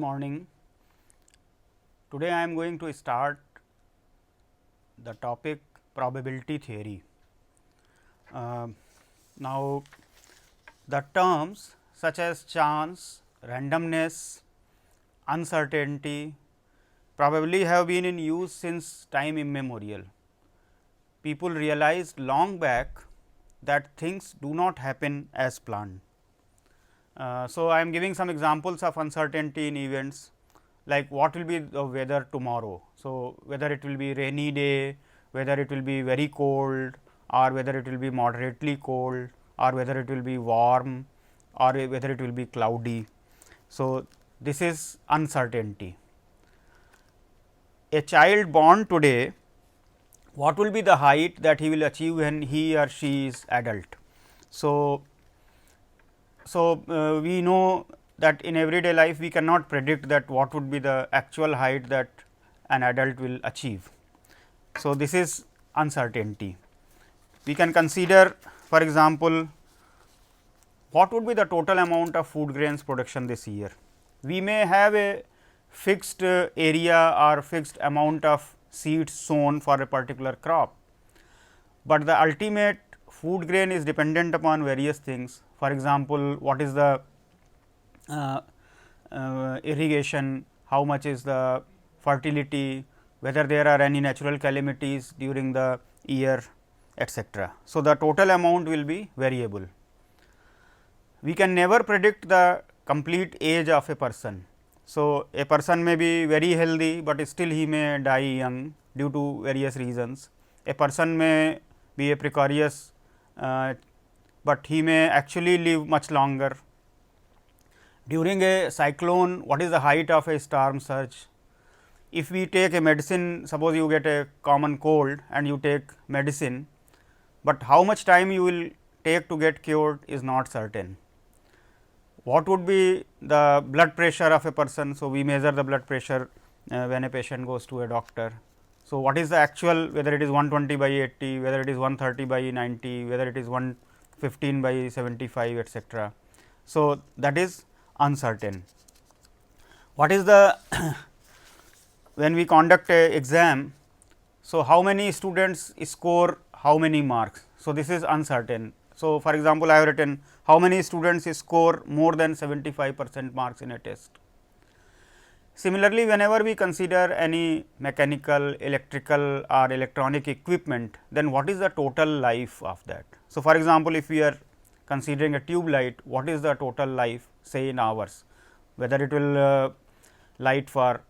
morning. Today I am going to start the topic probability theory. Now, the terms such as chance, randomness, uncertainty probably have been in use since time immemorial. People realized long back that things do not happen as planned. So, I am giving some examples of uncertainty in events, like what will be the weather tomorrow. So, whether it will be rainy day, whether it will be very cold, or whether it will be moderately cold, or whether it will be warm, or whether it will be cloudy. So, this is uncertainty. A child born today, what will be the height that he will achieve when he or she is adult. So, we know that in everyday life we cannot predict that what would be the actual height that an adult will achieve. So, this is uncertainty. We can consider, for example, what would be the total amount of food grains production this year. We may have a fixed area or fixed amount of seeds sown for a particular crop, but the ultimate food grain is dependent upon various things. For example, what is the irrigation, how much is the fertility, whether there are any natural calamities during the year, etcetera. So, the total amount will be variable. We can never predict the complete age of a person. So, a person may be very healthy, but still he may die young due to various reasons. A person may be a precarious, but he may actually live much longer. During a cyclone, what is the height of a storm surge? If we take a medicine, suppose you get a common cold and you take medicine, but how much time you will take to get cured is not certain. What would be the blood pressure of a person? So, we measure the blood pressure when a patient goes to a doctor. So, what is the actual, whether it is 120 by 80, whether it is 130 by 90, whether it is 115 by 75, etcetera. So, that is uncertain. What is the when we conduct a exam, so how many students score how many marks? So, this is uncertain. So, for example, I have written how many students score more than 75% marks in a test. Similarly, whenever we consider any mechanical, electrical or electronic equipment, then what is the total life of that? So, for example, if we are considering a tube light, what is the total life, say in hours, whether it will light for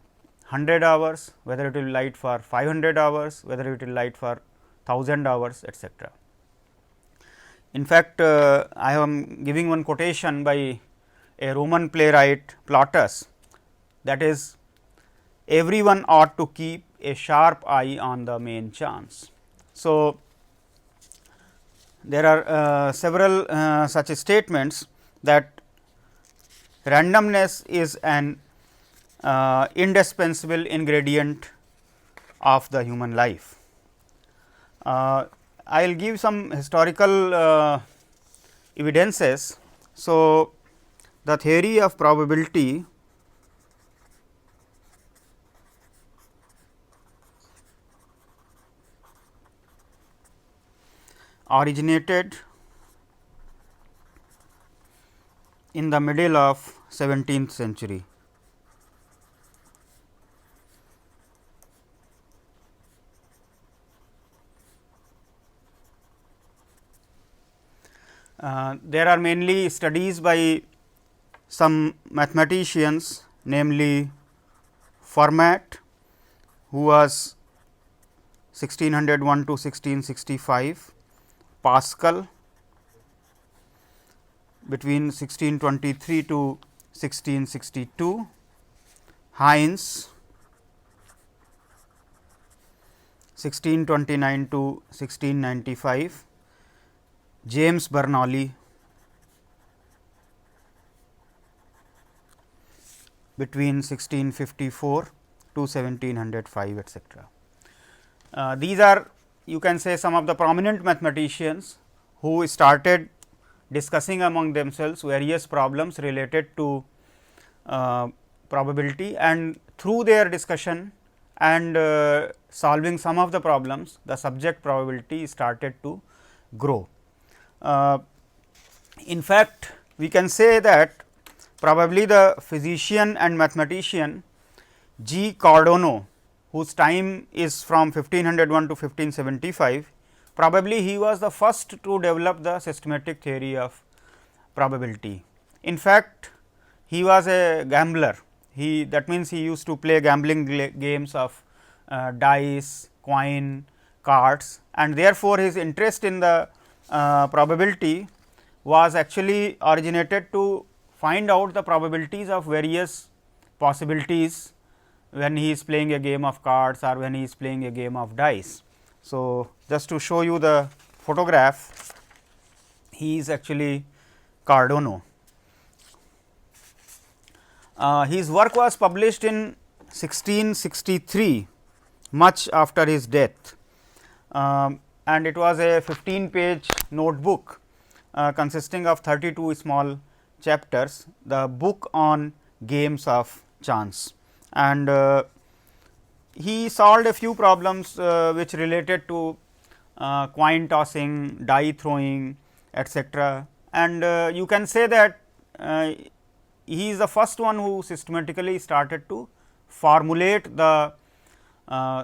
100 hours, whether it will light for 500 hours, whether it will light for 1000 hours, etcetera. In fact, I am giving one quotation by a Roman playwright Plautus, that is, everyone ought to keep a sharp eye on the main chance. So, there are several such statements that randomness is an indispensable ingredient of the human life. I will give some historical evidences. So, the theory of probability originated in the middle of 17th century. There are mainly studies by some mathematicians, namely Fermat, who was 1601 to 1665, Pascal between 1623 to 1662, Heinz 1629 to 1695, James Bernoulli between 1654 to 1705, etcetera. These are, you can say, some of the prominent mathematicians who started discussing among themselves various problems related to probability, and through their discussion and solving some of the problems, the subject probability started to grow. In fact, we can say that probably the physician and mathematician G. Cardano, whose time is from 1501 to 1575, probably he was the first to develop the systematic theory of probability. In fact, he was a gambler. That means, he used to play gambling games of dice, coin, cards, and therefore, his interest in the probability was actually originated to find out the probabilities of various possibilities when he is playing a game of cards or when he is playing a game of dice. So, just to show you the photograph, he is actually Cardano. His work was published in 1663, much after his death, and it was a 15-page notebook consisting of 32 small chapters, the book on games of chance. And he solved a few problems which related to coin tossing, die throwing, etcetera. And you can say that he is the first one who systematically started to formulate the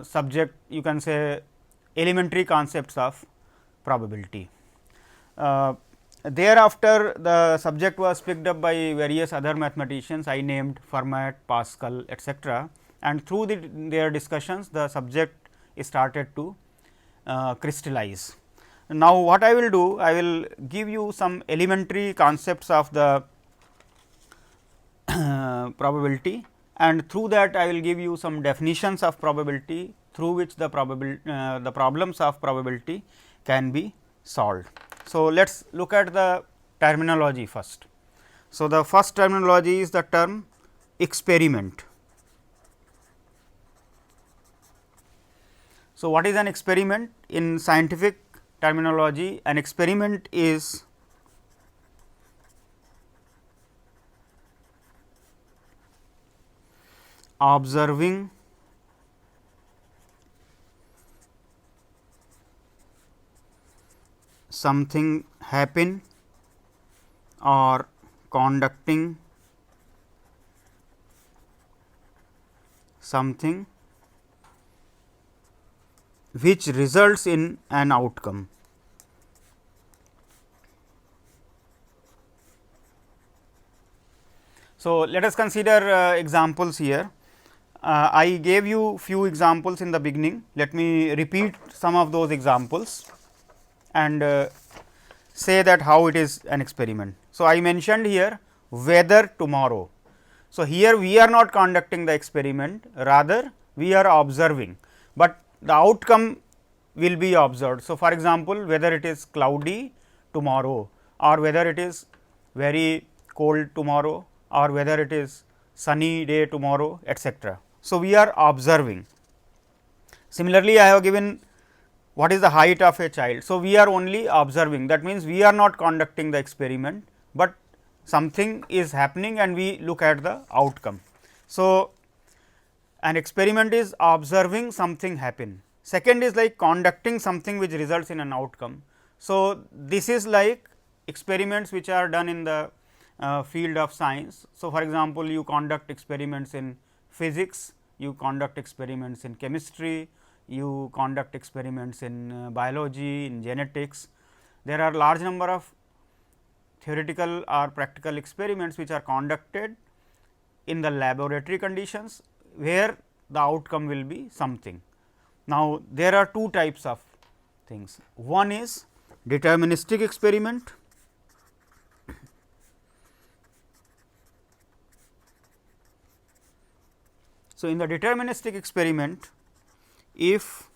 subject, you can say, elementary concepts of probability. Thereafter, the subject was picked up by various other mathematicians, I named Fermat, Pascal, etcetera, and through their discussions, the subject started to crystallize. Now, what I will do? I will give you some elementary concepts of the probability, and through that I will give you some definitions of probability, through which the problems of probability can be solved. So, let us look at the terminology first. So, the first terminology is the term experiment. So, what is an experiment? In scientific terminology, an experiment is observing something happen or conducting something which results in an outcome. So, let us consider examples here. I gave you few examples in the beginning. Let me repeat some of those examples and say that how it is an experiment. So, I mentioned here weather tomorrow. So, here we are not conducting the experiment, rather we are observing, but the outcome will be observed. So, for example, whether it is cloudy tomorrow or whether it is very cold tomorrow or whether it is sunny day tomorrow, etcetera. So, we are observing. Similarly, I have given what is the height of a child. So, we are only observing, that means, we are not conducting the experiment, but something is happening and we look at the outcome. So, an experiment is observing something happen. Second is like conducting something which results in an outcome. So, this is like experiments which are done in the field of science. So, for example, you conduct experiments in physics, you conduct experiments in chemistry, you conduct experiments in biology, in genetics. There are large number of theoretical or practical experiments which are conducted in the laboratory conditions, where the outcome will be something. Now, there are two types of things. One is deterministic experiment. So, in the deterministic experiment, if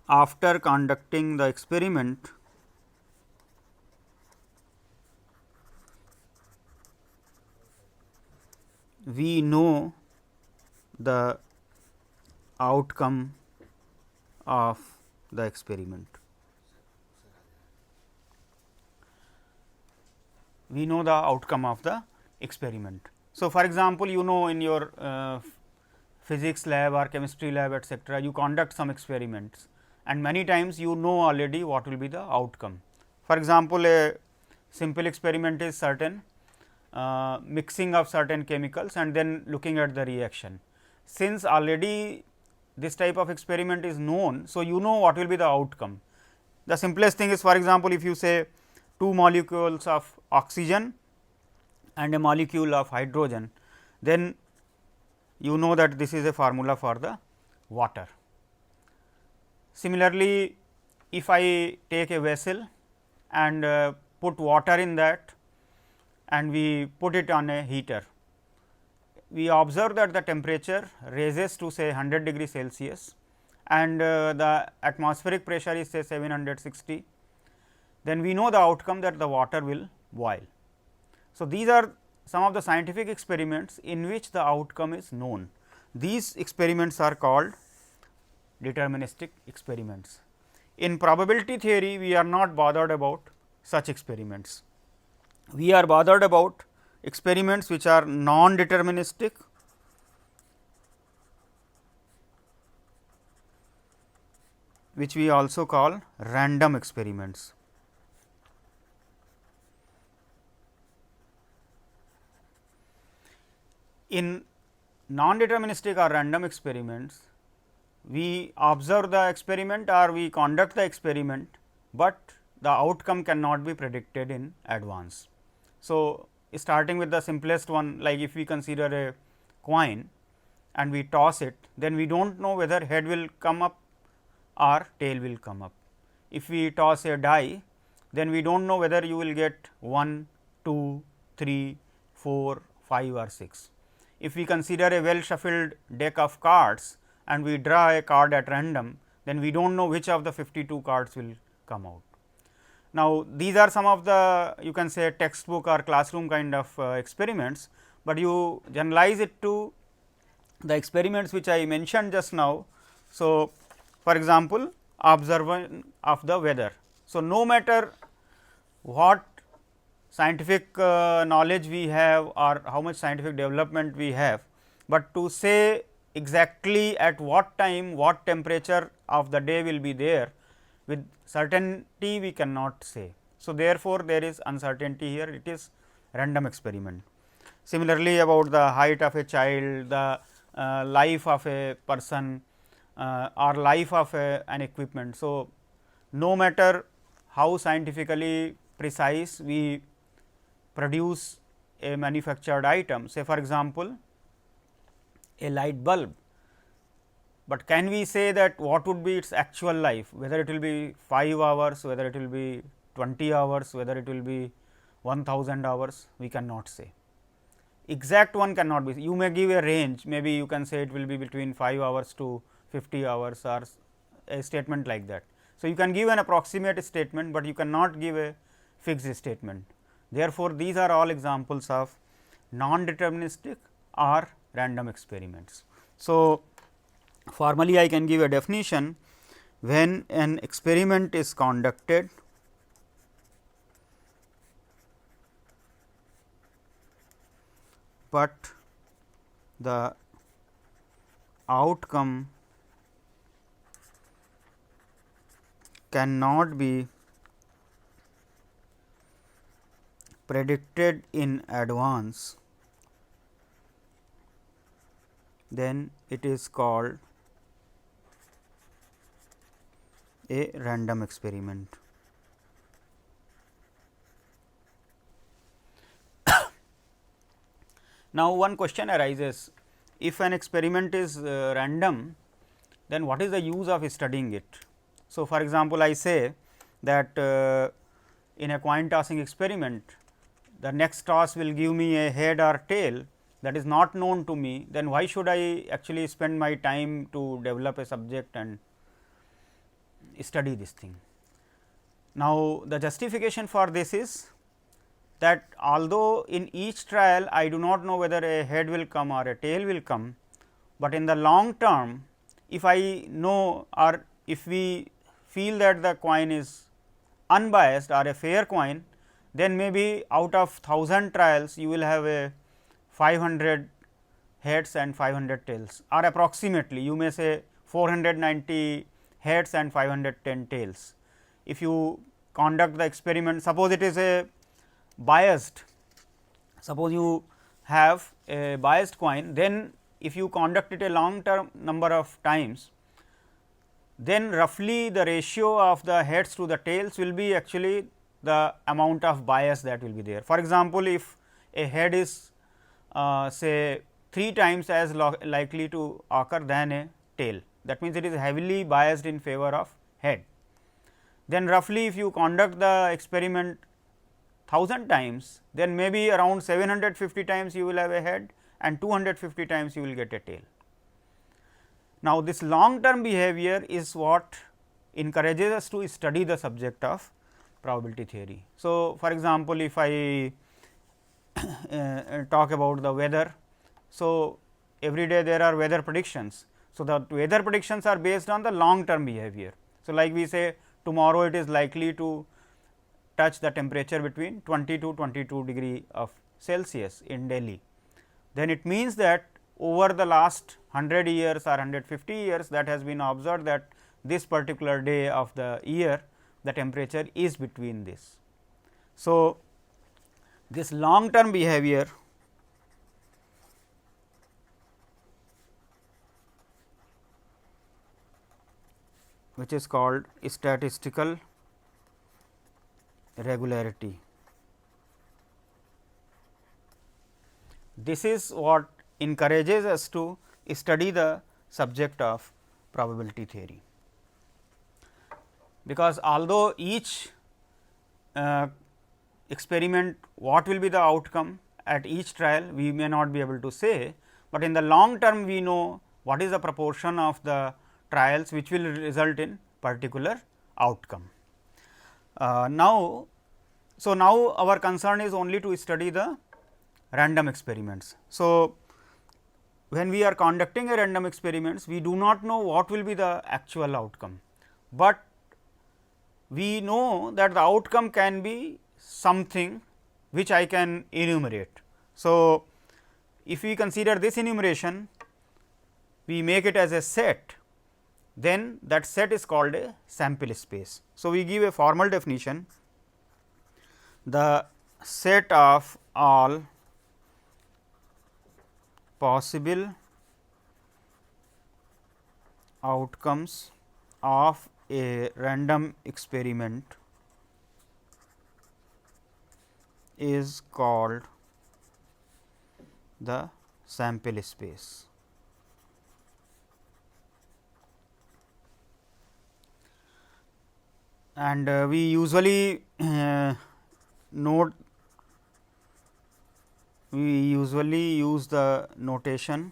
after conducting the experiment we know the outcome of the experiment, we know the outcome of the experiment. So, for example, you know in your physics lab or chemistry lab etcetera, you conduct some experiments and many times you know already what will be the outcome. For example, a simple experiment is certain mixing of certain chemicals and then looking at the reaction. Since already this type of experiment is known, so you know what will be the outcome. The simplest thing is, for example, if you say two molecules of oxygen and a molecule of hydrogen, then you know that this is a formula for the water. Similarly, if I take a vessel and put water in that and we put it on a heater, we observe that the temperature raises to say 100 degree Celsius and the atmospheric pressure is say 760, then we know the outcome that the water will boil. So, these are some of the scientific experiments in which the outcome is known. These experiments are called deterministic experiments. In probability theory, we are not bothered about such experiments. We are bothered about experiments which are non-deterministic, which we also call random experiments. In non-deterministic or random experiments, we observe the experiment or we conduct the experiment, but the outcome cannot be predicted in advance. So, starting with the simplest one, like if we consider a coin and we toss it, then we do not know whether head will come up or tail will come up. If we toss a die, then we do not know whether you will get 1, 2, 3, 4, 5 or 6. If we consider a well shuffled deck of cards and we draw a card at random, then we do not know which of the 52 cards will come out. Now, these are some of the, you can say, textbook or classroom kind of experiments, but you generalize it to the experiments which I mentioned just now. So, for example, observation of the weather. So, no matter what scientific knowledge we have or how much scientific development we have, but to say exactly at what time what temperature of the day will be there with certainty we cannot say. So, therefore, there is uncertainty here, it is random experiment. Similarly, about the height of a child, the life of a person or life of an equipment. So, no matter how scientifically precise we produce a manufactured item, say for example, a light bulb, but can we say that what would be its actual life, whether it will be 5 hours, whether it will be 20 hours, whether it will be 1000 hours, we cannot say. Exact one cannot be, you may give a range, maybe you can say it will be between 5 hours to 50 hours or a statement like that. So, you can give an approximate statement, but you cannot give a fixed statement. Therefore, these are all examples of non-deterministic or random experiments. So, formally I can give a definition: when an experiment is conducted but the outcome cannot be predicted in advance, then it is called a random experiment. Now, one question arises, if an experiment is random, then what is the use of studying it? So, for example, I say that in a coin tossing experiment, the next toss will give me a head or tail that is not known to me, then why should I actually spend my time to develop a subject and study this thing? Now, the justification for this is that although in each trial I do not know whether a head will come or a tail will come, but in the long term if I know or if we feel that the coin is unbiased or a fair coin, then maybe out of 1000 trials you will have a 500 heads and 500 tails, or approximately you may say 490 heads and 510 tails. If you conduct the experiment, suppose it is a biased, suppose you have a biased coin, then if you conduct it a long term number of times, then roughly the ratio of the heads to the tails will be actually the amount of bias that will be there. For example, if a head is say 3 times as likely to occur than a tail, that means it is heavily biased in favor of head. Then roughly if you conduct the experiment 1000 times, then maybe around 750 times you will have a head and 250 times you will get a tail. Now, this long term behavior is what encourages us to study the subject of probability theory. So, for example, if I talk about the weather, so every day there are weather predictions. So, the weather predictions are based on the long term behavior. So, like we say tomorrow it is likely to touch the temperature between 20 to 22 degree of Celsius in Delhi. Then it means that over the last 100 years or 150 years, that has been observed that this particular day of the year the temperature is between this. So, this long term behavior which is called statistical regularity. This is what encourages us to study the subject of probability theory, because although each experiment what will be the outcome at each trial we may not be able to say, but in the long term we know what is the proportion of the trials which will result in particular outcome. Now, our concern is only to study the random experiments. So, when we are conducting a random experiments, we do not know what will be the actual outcome, but we know that the outcome can be something which I can enumerate. So, if we consider this enumeration, we make it as a set, then that set is called a sample space. So, we give a formal definition: the set of all possible outcomes of a random experiment is called the sample space. And we usually use the notation,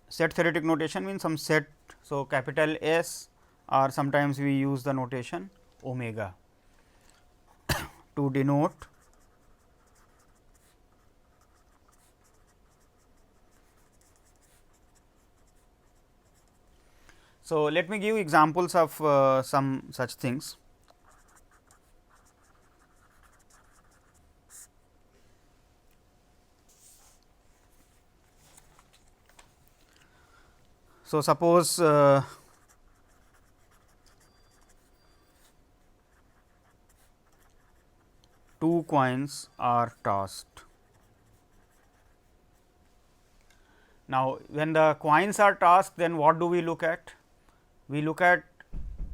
set theoretic notation means some set. So, capital S, or sometimes we use the notation omega to denote So, let me give examples of some such things. So, suppose two coins are tossed. Now, when the coins are tossed, then what do we look at? We look at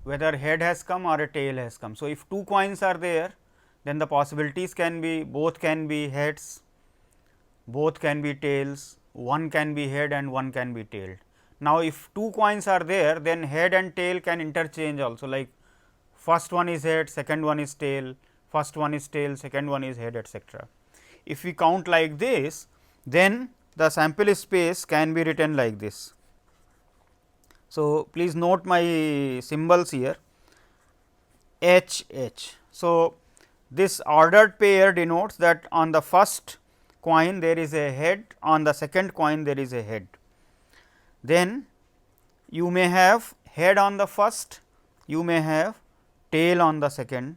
whether head has come or a tail has come. So, if two coins are there, then the possibilities can be both can be heads, both can be tails, one can be head and one can be tailed. Now, if two coins are there, then head and tail can interchange also, like first one is head, second one is tail, first one is tail, second one is head, etc. If we count like this, then the sample space can be written like this. So, please note my symbols here H H. So, this ordered pair denotes that on the first coin there is a head, on the second coin there is a head. Then you may have head on the first, you may have tail on the second,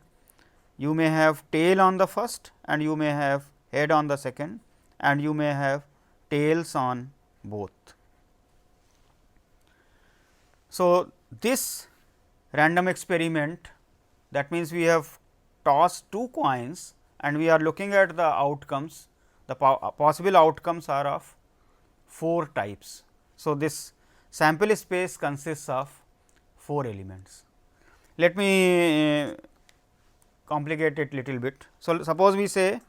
you may have tail on the first and you may have head on the second and you may have tails on both. So, this random experiment, that means we have tossed two coins and we are looking at the outcomes. The possible outcomes are of 4 types. So, this sample space consists of 4 elements. Let me complicate it little bit. So, suppose we say,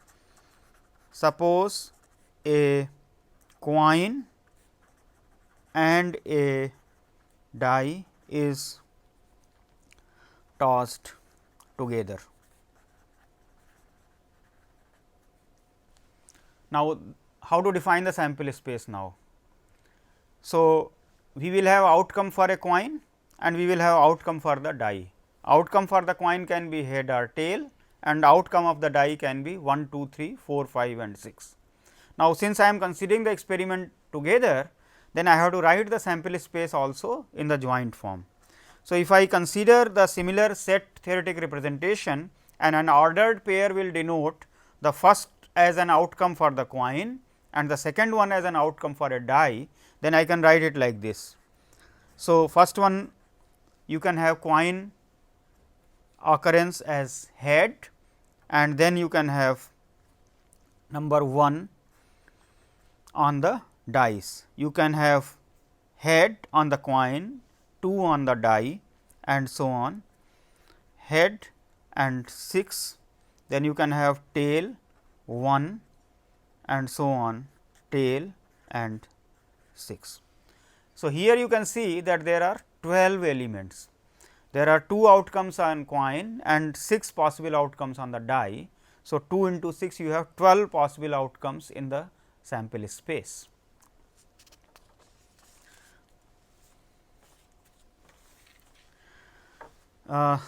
suppose a coin and a die is tossed together. Now, how to define the sample space now? So, we will have outcome for a coin and we will have outcome for the die. Outcome for the coin can be head or tail and outcome of the die can be 1, 2, 3, 4, 5 and 6. Now, since I am considering the experiment together, then I have to write the sample space also in the joint form. So, if I consider the similar set theoretic representation and an ordered pair will denote the first as an outcome for the coin and the second one as an outcome for a die, then I can write it like this. So, first one you can have coin occurrence as head and then you can have number 1 on the dice. You can have head on the coin, 2 on the die and so on, head and 6, then you can have tail 1 and so on, tail and 6. So, here you can see that there are 12 elements. There are 2 outcomes on coin and 6 possible outcomes on the die. So, 2 into 6 you have 12 possible outcomes in the sample space.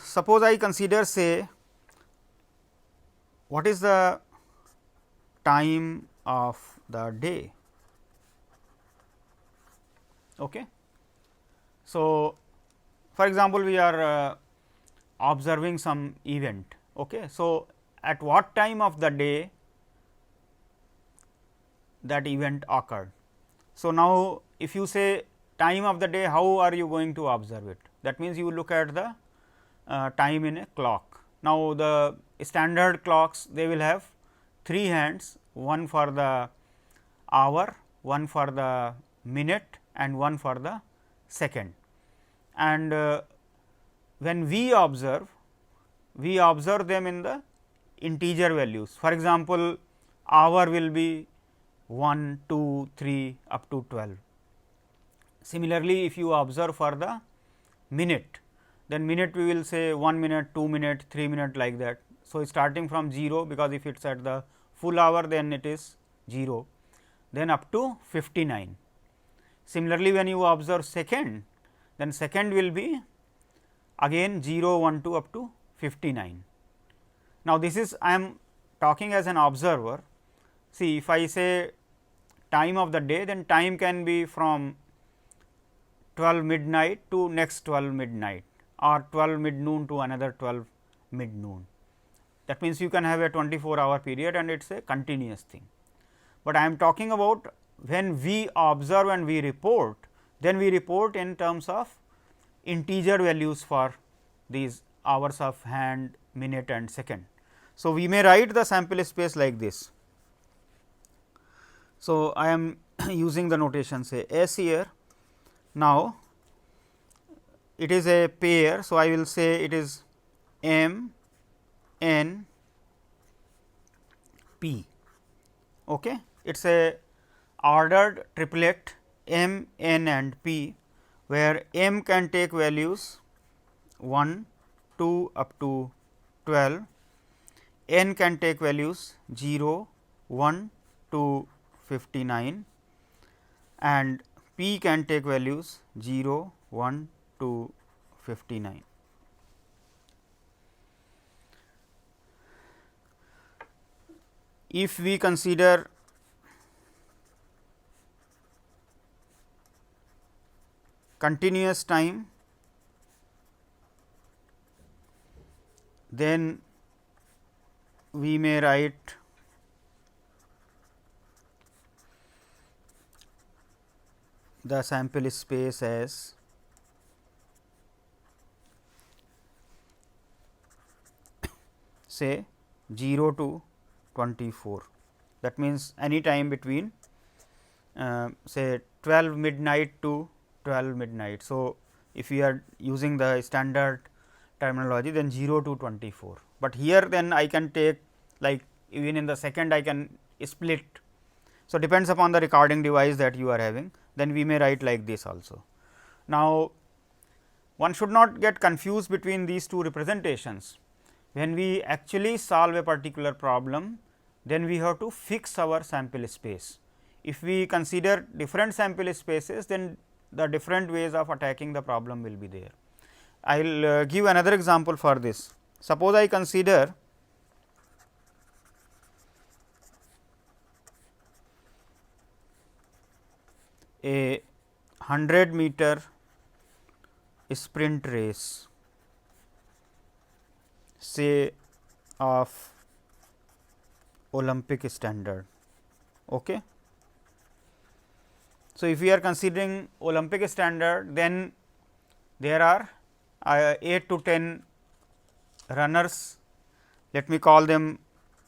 Suppose I consider, say, what is the time of the day. Okay. So, for example, we are observing some event. Okay. So, at what time of the day that event occurred. So, now if you say time of the day, how are you going to observe it? That means, you look at the time in a clock. Now, the standard clocks, they will have 3 hands, one for the hour, one for the minute and one for the second. And when we observe them in the integer values. For example, hour will be 1, 2, 3 up to 12. Similarly, if you observe for the minute, then minute we will say 1 minute, 2 minute, 3 minute like that. So, starting from 0, because if it is at the full hour, then it is 0, then up to 59. Similarly, when you observe second, then second will be again 0, 1, 2 up to 59. Now, this is I am talking as an observer. See, if I say time of the day, then time can be from 12 midnight to next 12 midnight or 12 mid noon to another 12 mid noon. That means, you can have a 24-hour period and it is a continuous thing. But I am talking about when we observe and we report, then we report in terms of integer values for these hours of hand, minute and second. So, we may write the sample space like this. So, I am using the notation say S here. Now, it is a pair. So, I will say it is M N P. Okay. It is a ordered triplet M, N and P, where M can take values 1, 2 up to 12, N can take values 0, 1 to 59 and P can take values 0, 1 to 59. If we consider continuous time, then we may write the sample space as say 0 to 24. That means, any time between say 12 midnight to 12 midnight. So, if we are using the standard terminology, then 0 to 24, but here then I can take like even in the second I can split. So, depends upon the recording device that you are having, then we may write like this also. Now, one should not get confused between these two representations. When we actually solve a particular problem, then we have to fix our sample space. If we consider different sample spaces, then the different ways of attacking the problem will be there. I will give another example for this. Suppose I consider a 100-meter sprint race, say of Olympic standard. Okay. So, if we are considering Olympic standard, then there are 8 to 10 runners, let me call them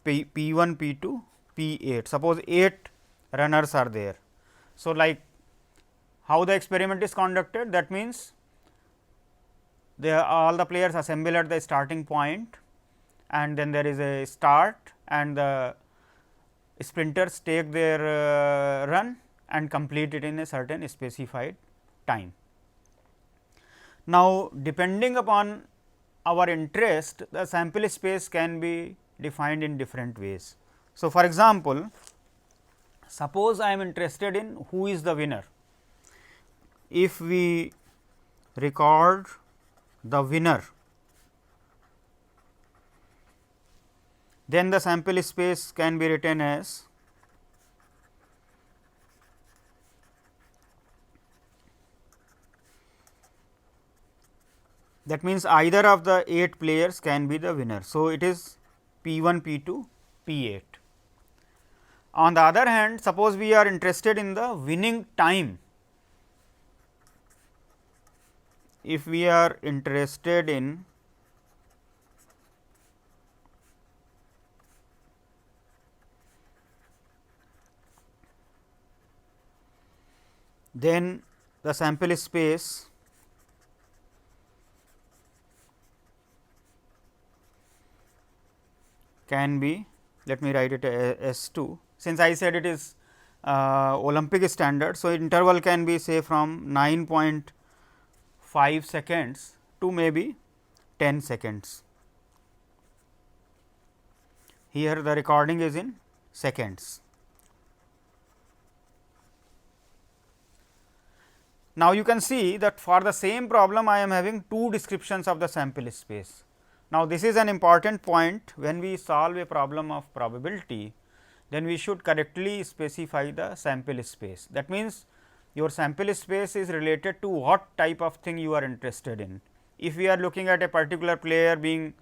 P1, P2, P8. Suppose 8 runners are there. So, like how the experiment is conducted, that means all the players assemble at the starting point, and then there is a start, and the sprinters take their run and complete it in a certain specified time. Now, depending upon our interest, the sample space can be defined in different ways. So, for example, suppose I am interested in who is the winner. If we record the winner, then the sample space can be written as that means either of the 8 players can be the winner. So, it is P1, P2, P8. On the other hand, suppose we are interested in the winning time. If we are interested in then the sample space can be, let me write it as S2, since I said it is Olympic standard. So, interval can be say from 9.5 seconds to maybe 10 seconds. Here the recording is in seconds. Now, you can see that for the same problem I am having two descriptions of the sample space. Now, this is an important point when we solve a problem of probability, then we should correctly specify the sample space. That means, your sample space is related to what type of thing you are interested in. If we are looking at a particular player being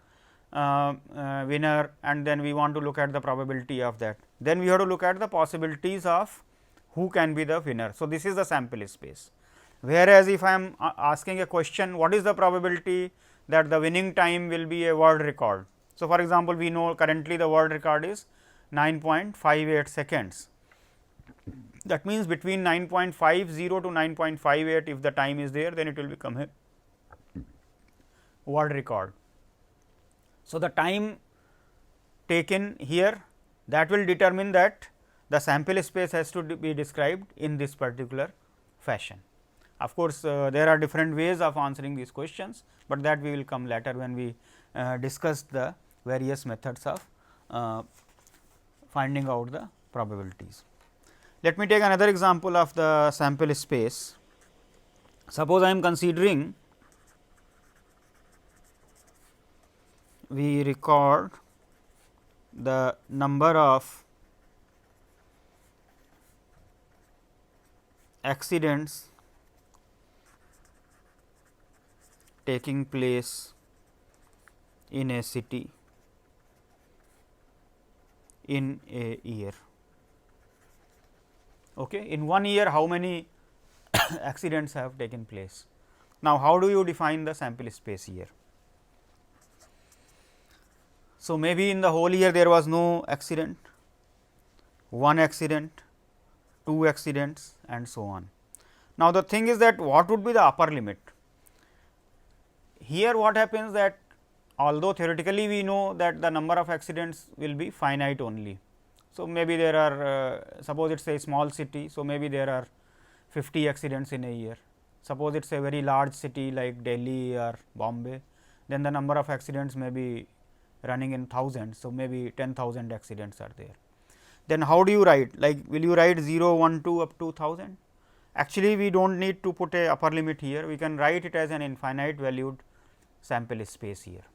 winner, and then we want to look at the probability of that, then we have to look at the possibilities of who can be the winner. So, this is the sample space. Whereas, if I am asking a question, what is the probability that the winning time will be a world record. So, for example, we know currently the world record is 9.58 seconds. That means, between 9.50 to 9.58, if the time is there, then it will become a world record. So, the time taken here, that will determine that the sample space has to be described in this particular fashion. Of course, there are different ways of answering these questions, but that we will come later when we discuss the various methods of finding out the probabilities. Let me take another example of the sample space. Suppose I am considering we record the number of accidents taking place in a city in a year. Okay. In 1 year, how many accidents have taken place? Now, how do you define the sample space here? So, maybe in the whole year there was no accident, 1 accident, 2 accidents and so on. Now, the thing is that what would be the upper limit? Here what happens that although theoretically we know that the number of accidents will be finite only. So, maybe there are suppose it is a small city. So, maybe there are 50 accidents in a year. Suppose it is a very large city like Delhi or Bombay, then the number of accidents may be running in thousands. So, maybe 10,000 accidents are there. Then how do you write, like will you write 0, 1, 2 up to 1000? Actually, we do not need to put a upper limit here, we can write it as an infinite valued sample space here.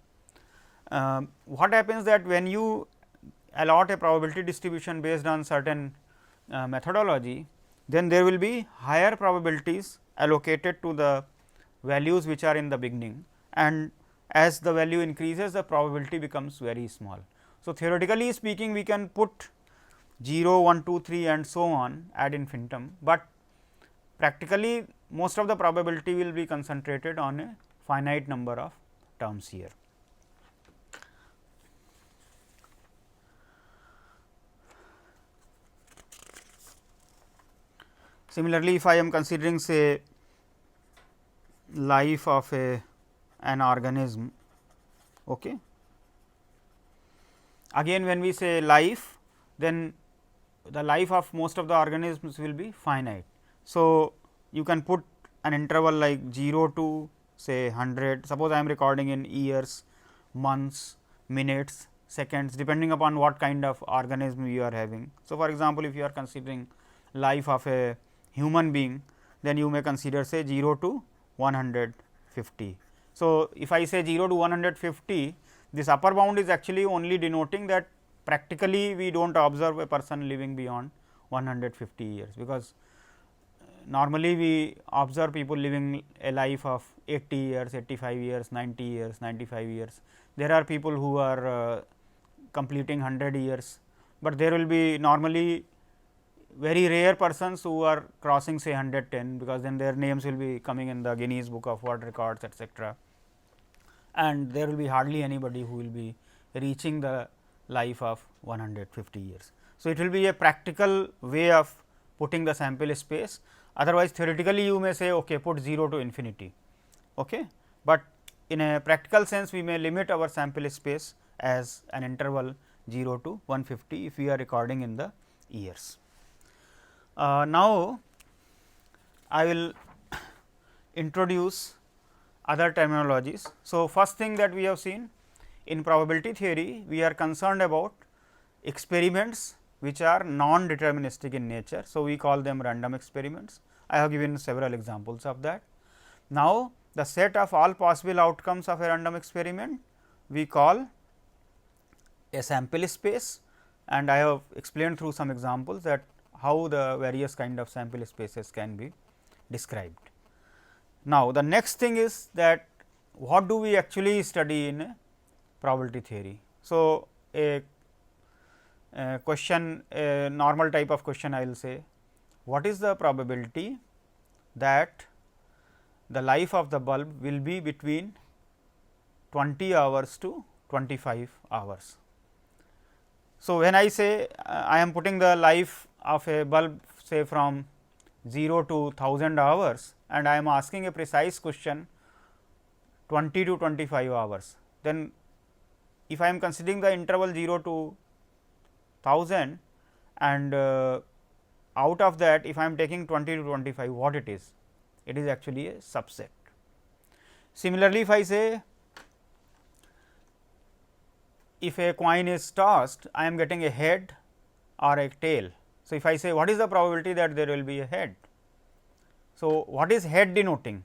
What happens that when you allot a probability distribution based on certain methodology, then there will be higher probabilities allocated to the values which are in the beginning, and as the value increases the probability becomes very small. So, theoretically speaking we can put 0, 1, 2, 3 and so on ad infinitum, but practically most of the probability will be concentrated on a finite number of terms here. Similarly, if I am considering say life of an organism, okay. Again when we say life, then the life of most of the organisms will be finite. So, you can put an interval like 0 to say 100, suppose I am recording in years, months, minutes, seconds, depending upon what kind of organism you are having. So, for example, if you are considering life of a human being, then you may consider say 0 to 150. So, if I say 0 to 150, this upper bound is actually only denoting that practically we do not observe a person living beyond 150 years, because normally we observe people living a life of 80 years, 85 years, 90 years, 95 years. There are people who are completing 100 years, but there will be normally very rare persons who are crossing say 110, because then their names will be coming in the Guinness Book of World Records, etcetera. And there will be hardly anybody who will be reaching the life of 150 years. So, it will be a practical way of putting the sample space, otherwise theoretically you may say okay, put 0 to infinity, okay. But in a practical sense we may limit our sample space as an interval 0 to 150 if we are recording in the years. Now, I will introduce other terminologies. So, first thing that we have seen in probability theory, we are concerned about experiments which are non-deterministic in nature. So, we call them random experiments. I have given several examples of that. Now, the set of all possible outcomes of a random experiment we call a sample space, and I have explained through some examples that how the various kind of sample spaces can be described. Now, the next thing is that what do we actually study in a probability theory. So, a question, a normal type of question I will say, what is the probability that the life of the bulb will be between 20 hours to 25 hours. So, when I say I am putting the life of a bulb say from 0 to 1000 hours, and I am asking a precise question 20 to 25 hours, then if I am considering the interval 0 to 1000 and out of that if I am taking 20 to 25, what it is? It is actually a subset. Similarly, if I say if a coin is tossed, I am getting a head or a tail. So, if I say what is the probability that there will be a head? So, what is head denoting?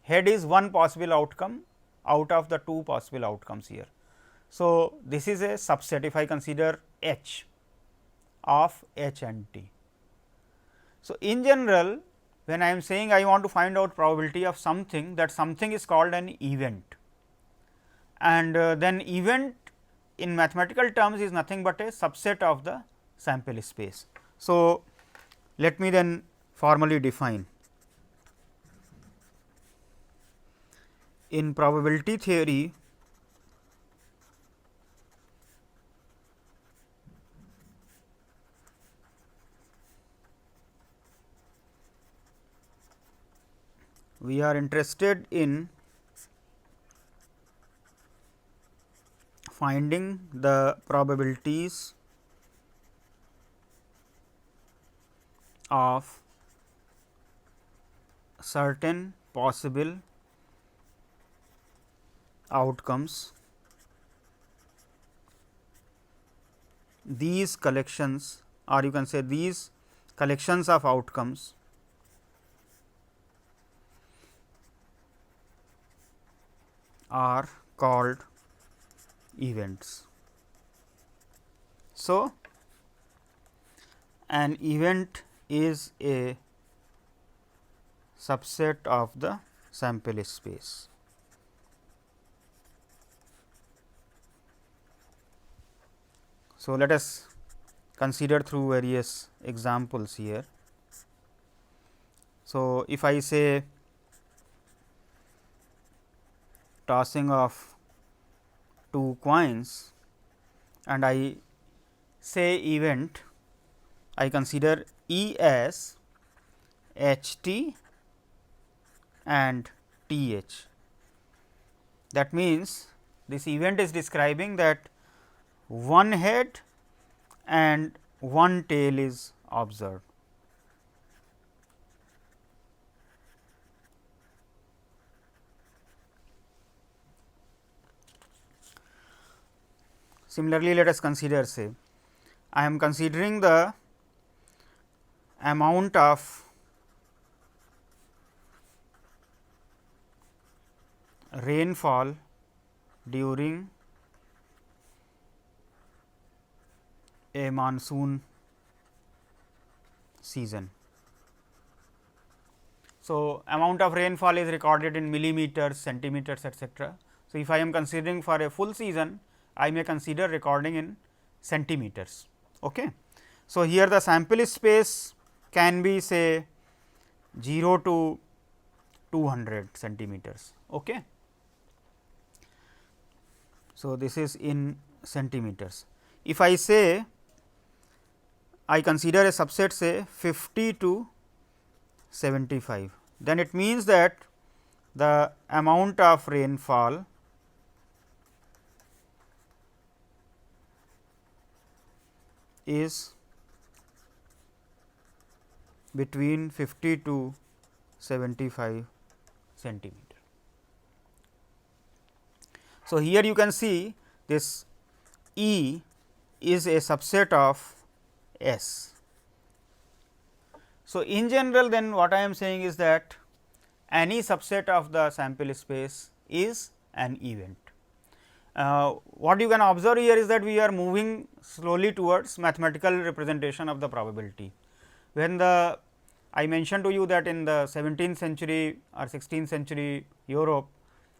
Head is one possible outcome out of the two possible outcomes here. So, this is a subset if I consider H of H and T. So, in general when I am saying I want to find out probability of something, that something is called an event, and then event in mathematical terms is nothing but a subset of the sample space. So, let me then formally define. In probability theory, we are interested in finding the probabilities of certain possible outcomes. These collections, or you can say these collections of outcomes are called events. So, an event is a subset of the sample space. So, let us consider through various examples here. So, if I say tossing of two coins and I say event, I consider E as H t and T h. That means, this event is describing that one head and one tail is observed. Similarly, let us consider, say, I am considering the amount of rainfall during a monsoon season. So, amount of rainfall is recorded in millimeters, centimeters, etcetera. So, if I am considering for a full season, I may consider recording in centimeters. Okay. So, here the sample space can be say 0 to 200 centimeters. Okay. So, this is in centimeters. If I say I consider a subset say 50 to 75, then it means that the amount of rainfall is between 50 to 75 centimeter. So, here you can see this E is a subset of S. So, in general then what I am saying is that any subset of the sample space is an event. What you can observe here is that we are moving slowly towards mathematical representation of the probability. When I mentioned to you that in the 17th century or 16th century Europe,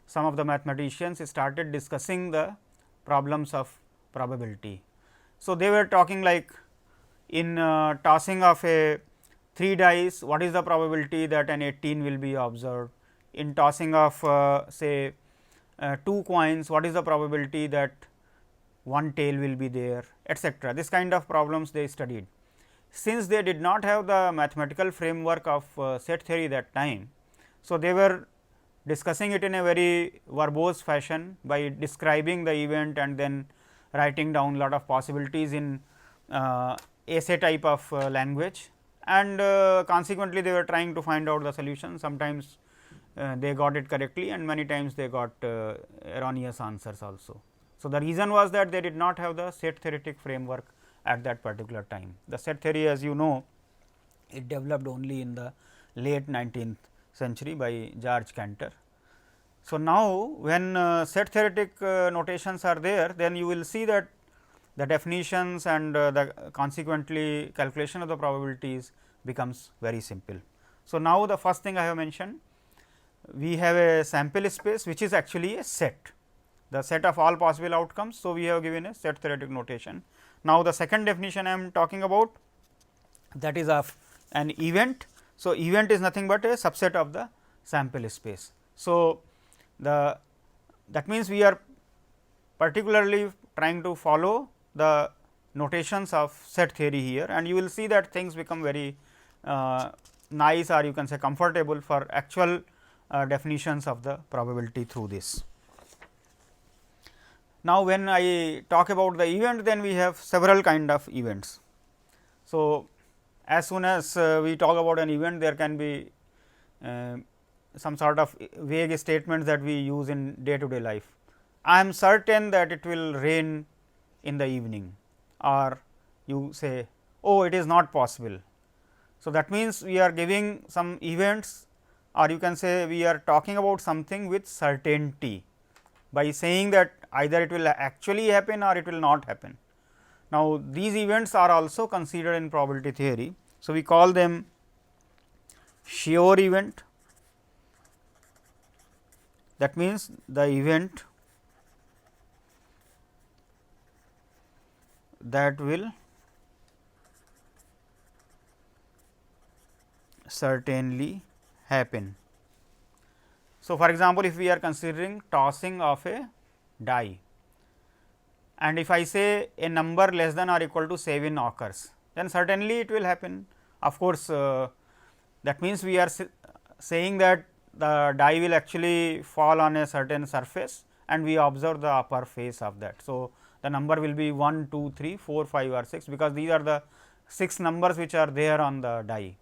some of the mathematicians started discussing the problems of probability. So, they were talking like in tossing of a 3 dice, what is the probability that an 18 will be observed? In tossing of say 2 coins, what is the probability that one tail will be there, etcetera. This kind of problems they studied. Since they did not have the mathematical framework of set theory that time, so they were discussing it in a very verbose fashion by describing the event and then writing down lot of possibilities in essay type of language, and consequently they were trying to find out the solution. Sometimes they got it correctly and many times they got erroneous answers also. So, the reason was that they did not have the set theoretic framework at that particular time. The set theory, as you know, it developed only in the late 19th century by George Cantor. So, now when set theoretic notations are there, then you will see that the definitions and the consequently calculation of the probabilities becomes very simple. So, now the first thing I have mentioned, we have a sample space which is actually a set. the set of all possible outcomes. So, we have given a set theoretic notation. Now, the second definition I am talking about, that is of an event. So, event is nothing but a subset of the sample space. So, that means we are particularly trying to follow the notations of set theory here, and you will see that things become very nice, or you can say comfortable for actual definitions of the probability through this. Now, when I talk about the event, then we have several kind of events. So, as soon as we talk about an event, there can be some sort of vague statements that we use in day to day life. I am certain that it will rain in the evening, or you say, oh, it is not possible. So, that means we are giving some events, or you can say we are talking about something with certainty by saying that either it will actually happen or it will not happen. Now, these events are also considered in probability theory. So, we call them sure event. That means, the event that will certainly happen. So, for example, if we are considering tossing of a die, and if I say a number less than or equal to 7 occurs, then certainly it will happen. Of course, that means we are saying that the die will actually fall on a certain surface, and we observe the upper face of that. So, the number will be 1, 2, 3, 4, 5 or 6, because these are the 6 numbers which are there on the die.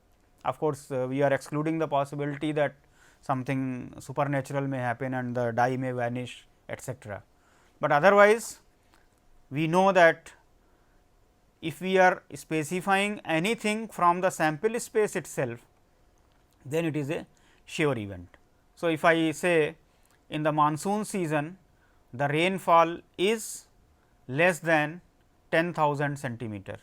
Of course, we are excluding the possibility that something supernatural may happen and the die may vanish, etcetera. But otherwise, we know that if we are specifying anything from the sample space itself, then it is a sure event. So, if I say in the monsoon season the rainfall is less than 10,000 centimeter,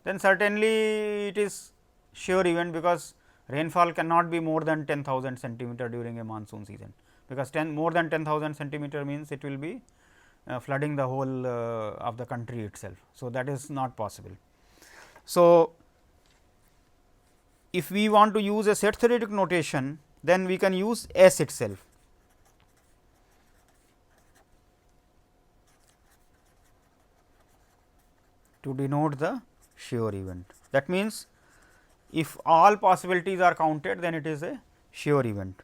then certainly it is sure event, because rainfall cannot be more than 10,000 centimeter during a monsoon season, because more than 10,000 centimeter means it will be flooding the whole of the country itself. So, that is not possible. So, if we want to use a set theoretic notation, then we can use S itself. To denote the sure event. That means, if all possibilities are counted, then it is a sure event,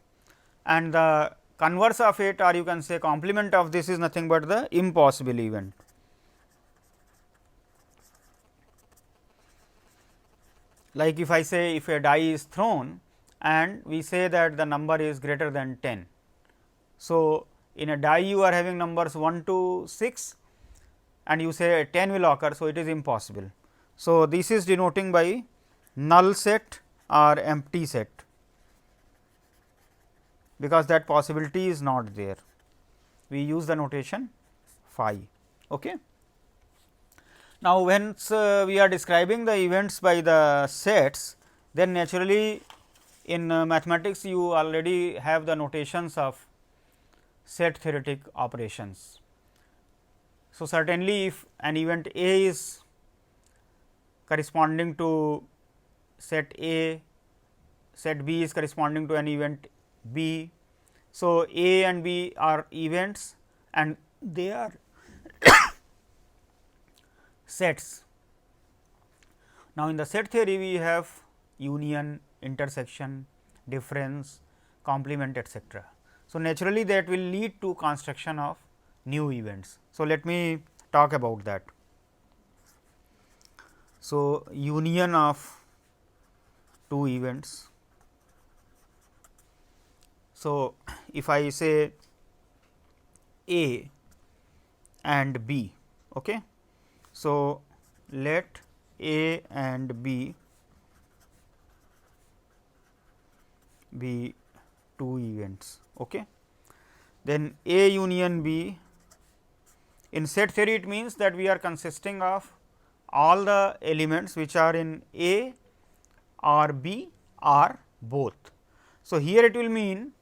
and the converse of it, or you can say complement of this, is nothing but the impossible event. Like if I say, if a die is thrown and we say that the number is greater than 10. So, in a die you are having numbers 1 to 6 and you say 10 will occur. So, it is impossible. So, this is denoting by null set or empty set, because that possibility is not there. We use the notation phi. Okay. Now, once we are describing the events by the sets, then naturally in mathematics you already have the notations of set theoretic operations. So, certainly if an event A is corresponding to set A, set B is corresponding to an event B. So, A and B are events and they are sets. Now, in the set theory we have union, intersection, difference, complement, etcetera. So, naturally that will lead to construction of new events. So, let me talk about that. So, union of two events. So, if I say A and B, okay. So, let A and B be two events, okay. Then A union B, in set theory it means that we are consisting of all the elements which are in A or B or both. So, here it will mean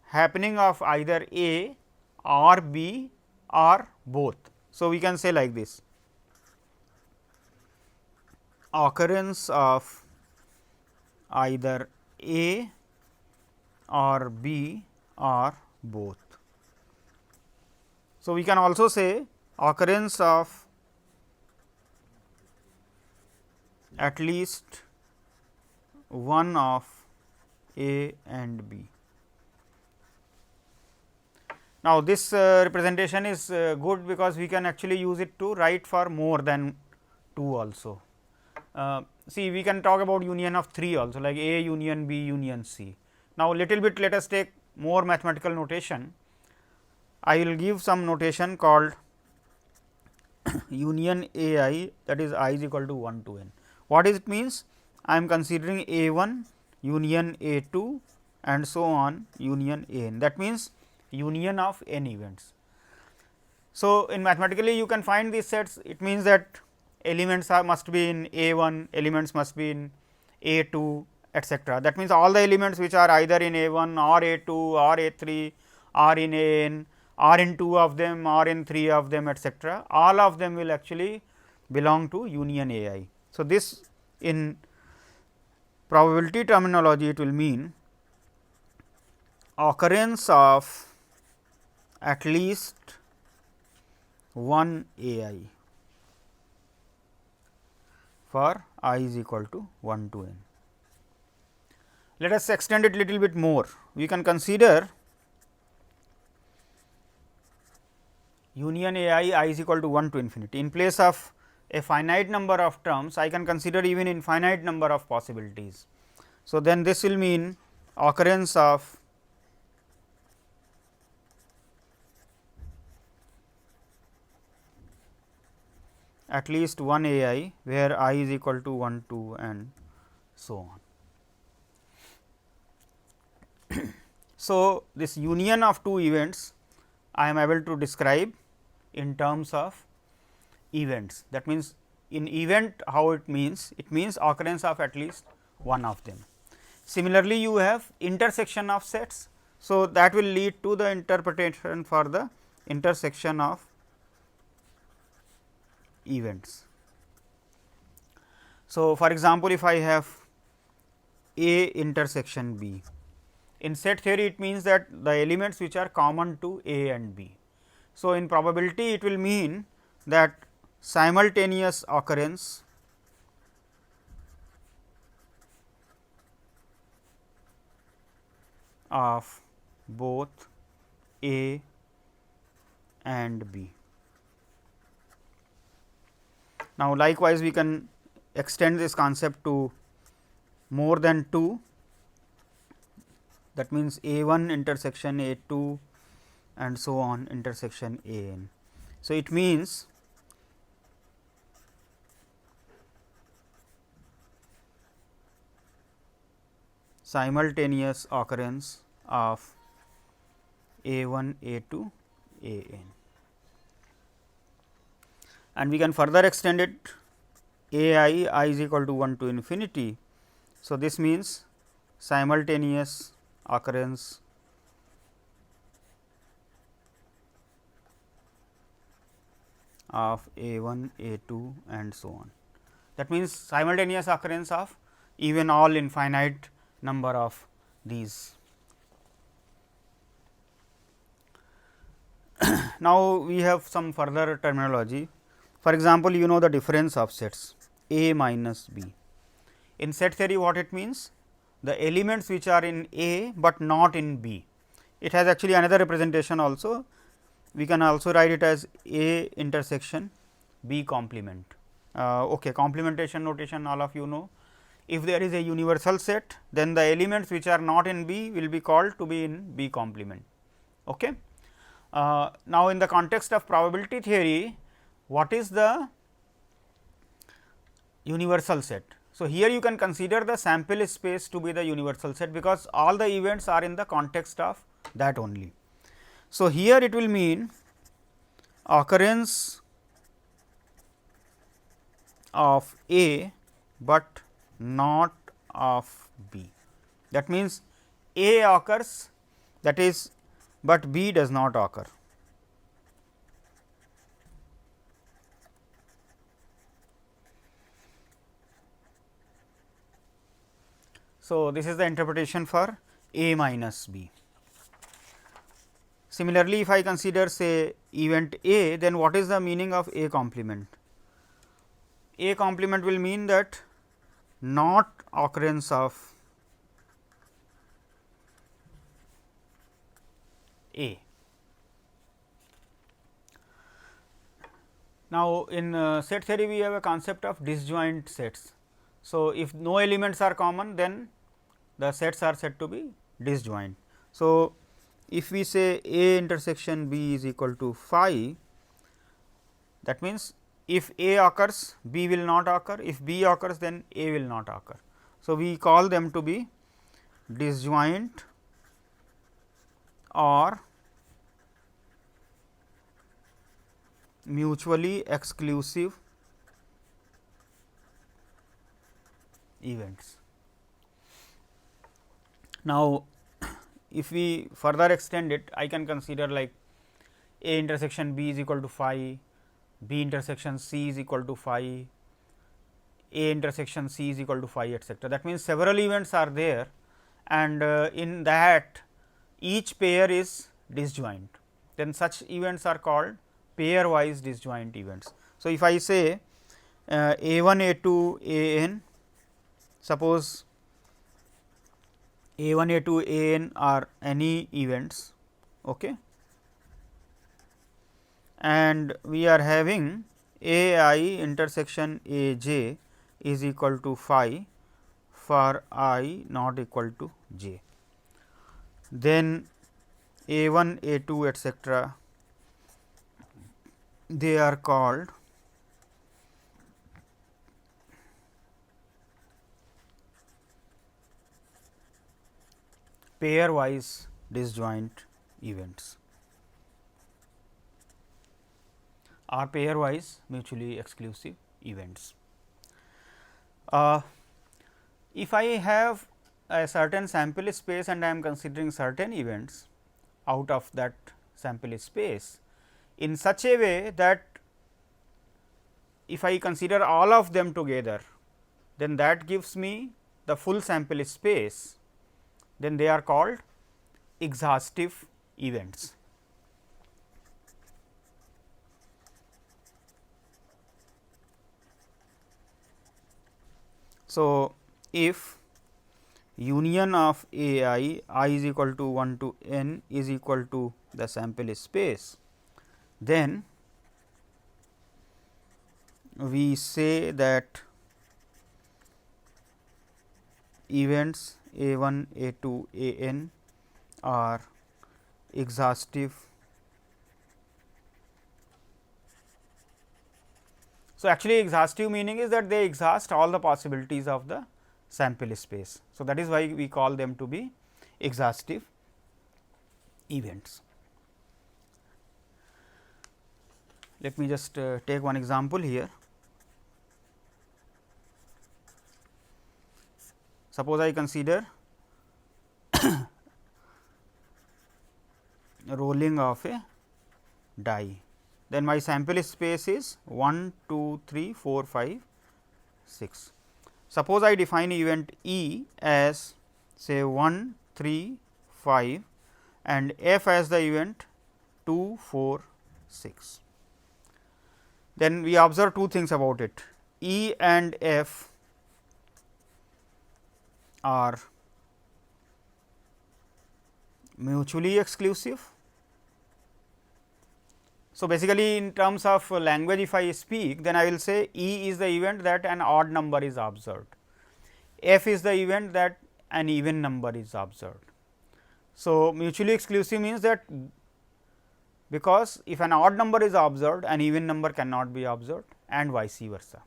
happening of either A or B or both. So, we can say like this: occurrence of either A or B or both. So, we can also say occurrence of at least one of A and B. Now, this representation is good because we can actually use it to write for more than 2 also. See, we can talk about union of 3 also, like A union B union C. Now, little bit let us take more mathematical notation. I will give some notation called union A I, that is I is equal to 1 to n. What is it means? I am considering A 1 union A 2 and so on union A n, that means union of n events. So, in mathematically you can find these sets, it means that elements are must be in A 1, elements must be in A 2, etcetera. That means, all the elements which are either in A 1 or A 2 or A 3 or in A n or in 2 of them or in 3 of them, etcetera, all of them will actually belong to union A I. So, this in probability terminology it will mean occurrence of at least one A I for I is equal to 1 to n. Let us extend it little bit more. We can consider union A I is equal to 1 to infinity. In place of a finite number of terms, I can consider even infinite number of possibilities. So, then this will mean occurrence of at least one A I, where I is equal to 1, 2 and so on. So, this union of two events I am able to describe in terms of events. That means, in event how it means? It means occurrence of at least one of them. Similarly, you have intersection of sets. So, that will lead to the interpretation for the intersection of events. So, for example, if I have A intersection B, in set theory it means that the elements which are common to A and B. So, in probability it will mean that simultaneous occurrence of both A and B. Now, likewise we can extend this concept to more than 2, that means A 1 intersection A 2 and so on intersection A n. So, it means simultaneous occurrence of A 1 A 2 A n. And we can further extend it A I is equal to 1 to infinity. So, this means simultaneous occurrence of A 1 A 2 and so on. That means, simultaneous occurrence of even all infinite number of these. Now, we have some further terminology. For example, you know the difference of sets A minus B. In set theory, what it means? The elements which are in A, but not in B. It has actually another representation also. We can also write it as A intersection B complement. Okay, complementation notation all of you know. If there is a universal set, then the elements which are not in B will be called to be in B complement. Okay. Now, in the context of probability theory, what is the universal set? So, here you can consider the sample space to be the universal set, because all the events are in the context of that only. So, here it will mean occurrence of A, but not of B. That means, A occurs, that is, but B does not occur. So, this is the interpretation for A minus B. Similarly, if I consider say event A, then what is the meaning of A complement? A complement will mean that not occurrence of A. Now, in set theory we have a concept of disjoint sets. So, if no elements are common, then the sets are said to be disjoint. So, if we say A intersection B is equal to phi, that means if A occurs, B will not occur, if B occurs, then A will not occur. So, we call them to be disjoint or mutually exclusive events. Now, if we further extend it, I can consider like A intersection B is equal to phi, B intersection C is equal to phi, A intersection C is equal to phi, etcetera. That means, several events are there, and in that each pair is disjoint. Then such events are called pairwise disjoint events. So, if I say A 1, A 2, A n, suppose A 1, A 2, A n are any events, okay, and we are having A I intersection A j is equal to phi for I not equal to j. Then A 1, A 2, etcetera, they are called pairwise disjoint events or pairwise mutually exclusive events. If I have a certain sample space and I am considering certain events out of that sample space in such a way that if I consider all of them together, then that gives me the full sample space, then they are called exhaustive events. So, if union of A I is equal to 1 to n is equal to the sample space, then we say that events A 1, A 2, A n are exhaustive. So, actually exhaustive meaning is that they exhaust all the possibilities of the sample space. So, that is why we call them to be exhaustive events. Let me just take one example here. Suppose I consider rolling of a die, then my sample space is 1, 2, 3, 4, 5, 6. Suppose I define event E as say 1, 3, 5 and F as the event 2, 4, 6. Then we observe two things about it. E and F are mutually exclusive. So, basically in terms of language, if I speak, then I will say E is the event that an odd number is observed, F is the event that an even number is observed. So, mutually exclusive means that because if an odd number is observed, an even number cannot be observed and vice versa.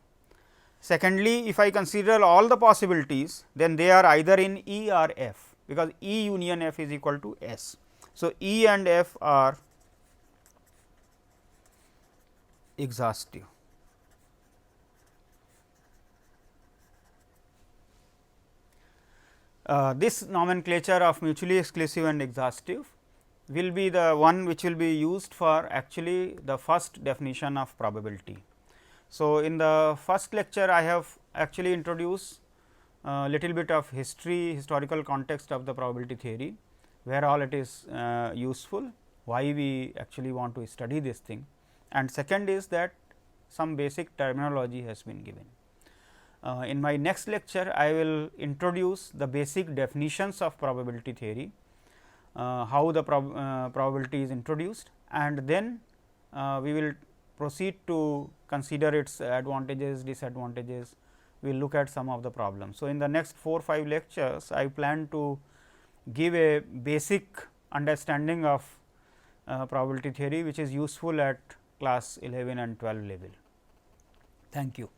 Secondly, if I consider all the possibilities, then they are either in E or F, because E union F is equal to S. So, E and F are exhaustive. This nomenclature of mutually exclusive and exhaustive will be the one which will be used for actually the first definition of probability. So, in the first lecture I have actually introduced little bit of historical context of the probability theory, where all it is useful, why we actually want to study this thing, and second is that some basic terminology has been given. In my next lecture, I will introduce the basic definitions of probability theory, how the probability is introduced, and then we will proceed to consider its advantages, disadvantages. We will look at some of the problems. So, in the next 4-5 lectures, I plan to give a basic understanding of probability theory, which is useful at class 11 and 12 level. Thank you.